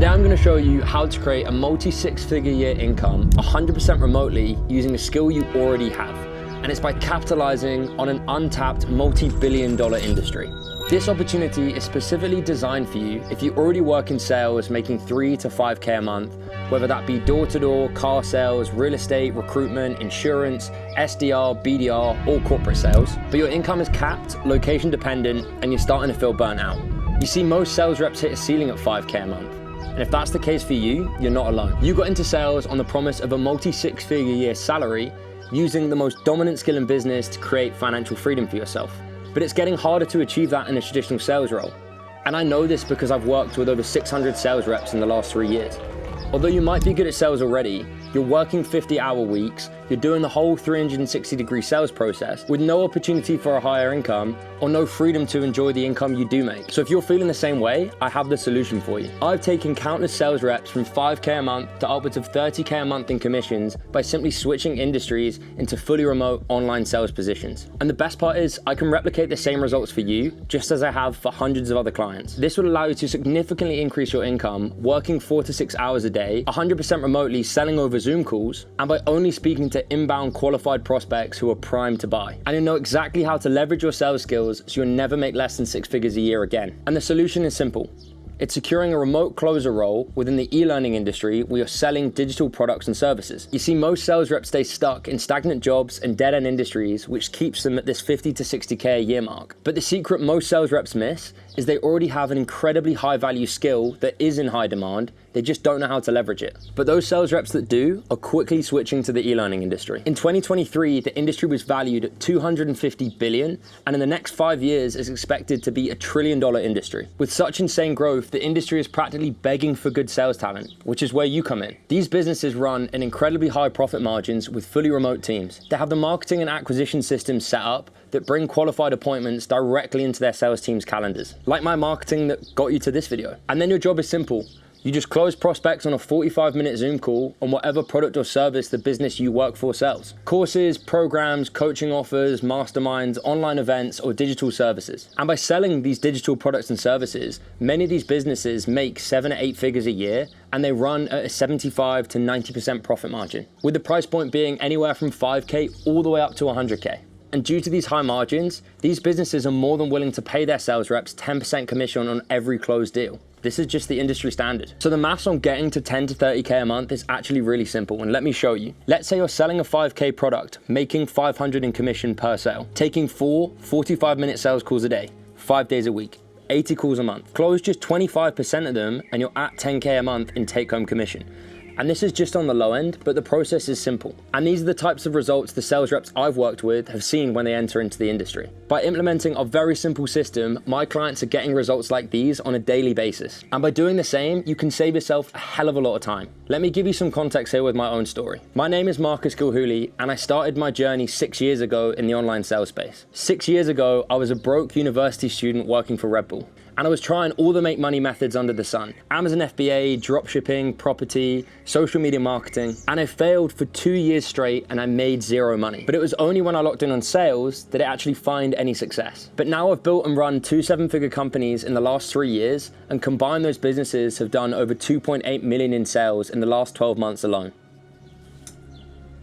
Today I'm going to show you how to create a multi-six-figure year income 100% remotely using a skill you already have. And it's by capitalizing on an untapped multi-billion-dollar industry. This opportunity is specifically designed for you if you already work in sales making 3 to 5K a month, whether that be door-to-door, car sales, real estate, recruitment, insurance, SDR, BDR, or corporate sales. But your income is capped, location dependent, and you're starting to feel burnt out. You see, most sales reps hit a ceiling at 5K a month. And if that's the case for you, you're not alone. You got into sales on the promise of a multi-six-figure year salary using the most dominant skill in business to create financial freedom for yourself. But it's getting harder to achieve that in a traditional sales role. And I know this because I've worked with over 600 sales reps in the last 3 years. Although you might be good at sales already, you're working 50-hour weeks, you're doing the whole 360-degree sales process with no opportunity for a higher income or no freedom to enjoy the income you do make. So if you're feeling the same way, I have the solution for you. I've taken countless sales reps from 5K a month to upwards of 30K a month in commissions by simply switching industries into fully remote online sales positions. And the best part is I can replicate the same results for you, just as I have for hundreds of other clients. This will allow you to significantly increase your income working 4 to 6 hours a day, 100% remotely, selling over Zoom calls, and by only speaking to inbound qualified prospects who are primed to buy. And you know exactly how to leverage your sales skills so you'll never make less than 6 figures a year again. And the solution is simple. It's securing a remote closer role within the e-learning industry where you're selling digital products and services. You see, most sales reps stay stuck in stagnant jobs and dead-end industries, which keeps them at this 50 to 60K a year mark. But the secret most sales reps miss is they already have an incredibly high-value skill that is in high demand. They just don't know how to leverage it. But those sales reps that do are quickly switching to the e-learning industry. In 2023, the industry was valued at $250 billion, and in the next 5 years is expected to be a $1 trillion industry. With such insane growth, the industry is practically begging for good sales talent, which is where you come in. These businesses run an incredibly high profit margins with fully remote teams. They have the marketing and acquisition systems set up that bring qualified appointments directly into their sales team's calendars, like my marketing that got you to this video. And then your job is simple. You just close prospects on a 45-minute Zoom call on whatever product or service the business you work for sells. Courses, programs, coaching offers, masterminds, online events, or digital services. And by selling these digital products and services, many of these businesses make 7 to 8 figures a year, and they run at a 75 to 90% profit margin, with the price point being anywhere from 5K all the way up to 100K. And due to these high margins, these businesses are more than willing to pay their sales reps 10% commission on every closed deal. This is just the industry standard. So the maths on getting to 10 to 30K a month is actually really simple, and let me show you. Let's say you're selling a 5K product, making 500 in commission per sale, taking 4 45-minute sales calls a day, 5 days a week, 80 calls a month. Close just 25% of them and you're at 10K a month in take-home commission. And this is just on the low end, but the process is simple. And these are the types of results the sales reps I've worked with have seen when they enter into the industry. By implementing a very simple system, my clients are getting results like these on a daily basis. And by doing the same, you can save yourself a hell of a lot of time. Let me give you some context here with my own story. My name is Marcus Gilhooly, and I started my journey 6 years ago in the online sales space. 6 years ago, I was a broke university student working for Red Bull. And I was trying all the make money methods under the sun. Amazon FBA, dropshipping, property, social media marketing, and I failed for 2 years straight and I made zero money. But it was only when I locked in on sales that I actually find any success. But now I've built and run 2 7-figure companies in the last 3 years, and combined those businesses have done over 2.8 million in sales in the last 12 months alone.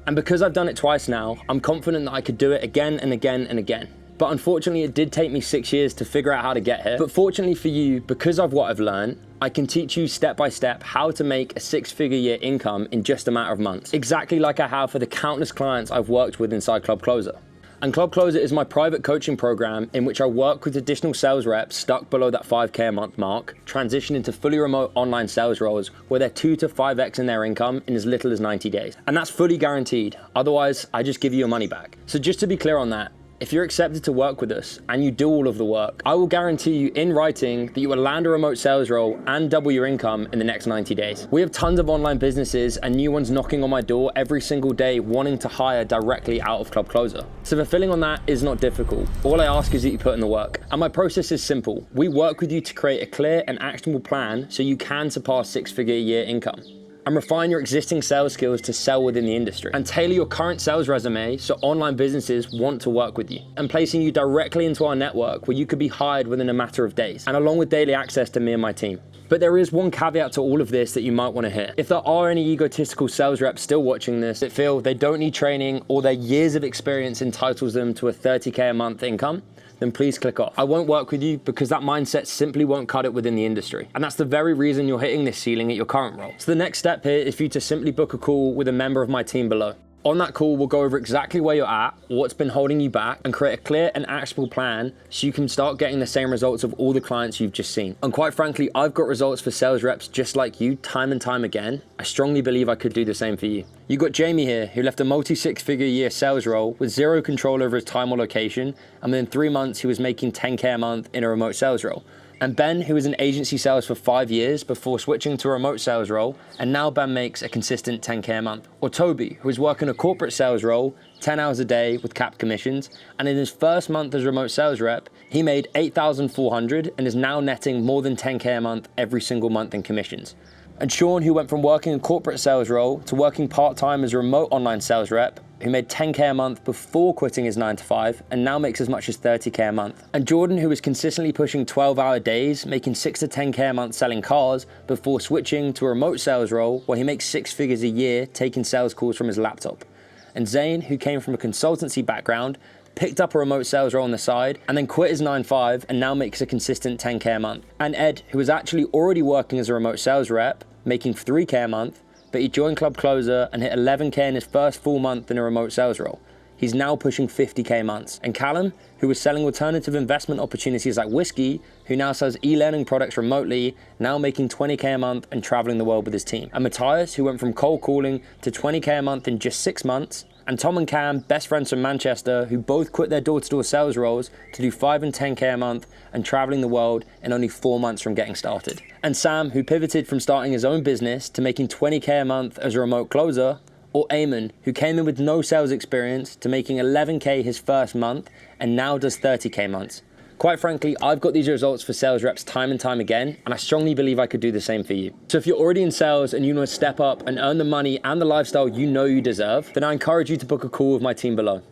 And because I've done it twice now, I'm confident that I could do it again and again and again. But unfortunately, it did take me 6 years to figure out how to get here. But fortunately for you, because of what I've learned, I can teach you step by step how to make a 6-figure year income in just a matter of months. Exactly like I have for the countless clients I've worked with inside Club Closer. And Club Closer is my private coaching program in which I work with additional sales reps stuck below that 5K a month mark, transition into fully remote online sales roles where they're 2 to 5x in their income in as little as 90 days. And that's fully guaranteed. Otherwise, I just give you your money back. So just to be clear on that, if you're accepted to work with us and you do all of the work, I will guarantee you in writing that you will land a remote sales role and double your income in the next 90 days. We have tons of online businesses and new ones knocking on my door every single day wanting to hire directly out of Club Closer. So fulfilling on that is not difficult. All I ask is that you put in the work. And my process is simple. We work with you to create a clear and actionable plan so you can surpass 6-figure a year income. and refine your existing sales skills to sell within the industry. And tailor your current sales resume so online businesses want to work with you. And placing you directly into our network where you could be hired within a matter of days, and along with daily access to me and my team. But there is one caveat to all of this that you might want to hear. If there are any egotistical sales reps still watching this that feel they don't need training or their years of experience entitles them to a 30K a month income, then please click off. I won't work with you because that mindset simply won't cut it within the industry. And that's the very reason you're hitting this ceiling at your current role. So the next step here is for you to simply book a call with a member of my team below. On that call, we'll go over exactly where you're at, what's been holding you back, and create a clear and actionable plan so you can start getting the same results of all the clients you've just seen. And quite frankly, I've got results for sales reps just like you time and time again. I strongly believe I could do the same for you. You got Jamie here, who left a multi-six-figure year sales role with zero control over his time or location, and within 3 months, he was making 10K a month in a remote sales role. And Ben, who was in agency sales for 5 years before switching to a remote sales role, and now Ben makes a consistent 10K a month. Or Toby, who is working a corporate sales role, 10 hours a day with capped commissions, and in his first month as remote sales rep, he made $8,400 and is now netting more than 10K a month every single month in commissions. And Sean, who went from working a corporate sales role to working part-time as a remote online sales rep, who made 10K a month before quitting his 9 to 5 and now makes as much as 30K a month. And Jordan, who was consistently pushing 12-hour days, making 6 to 10K a month selling cars before switching to a remote sales role where he makes 6 figures a year taking sales calls from his laptop. And Zane, who came from a consultancy background, picked up a remote sales role on the side and then quit his 9-5 and now makes a consistent 10K a month. And Ed, who was actually already working as a remote sales rep, making 3K a month, but he joined Club Closer and hit 11K in his first full month in a remote sales role. He's now pushing 50K months. And Callum, who was selling alternative investment opportunities like whiskey, who now sells e-learning products remotely, now making 20K a month and traveling the world with his team. And Matthias, who went from cold calling to 20K a month in just 6 months. And Tom and Cam, best friends from Manchester, who both quit their door-to-door sales roles to do 5 and 10K a month and traveling the world in only 4 months from getting started. And Sam, who pivoted from starting his own business to making 20K a month as a remote closer. Or Eamon, who came in with no sales experience to making 11K his first month and now does 30K months. Quite frankly, I've got these results for sales reps time and time again, and I strongly believe I could do the same for you. So if you're already in sales and you want to step up and earn the money and the lifestyle you know you deserve, then I encourage you to book a call with my team below.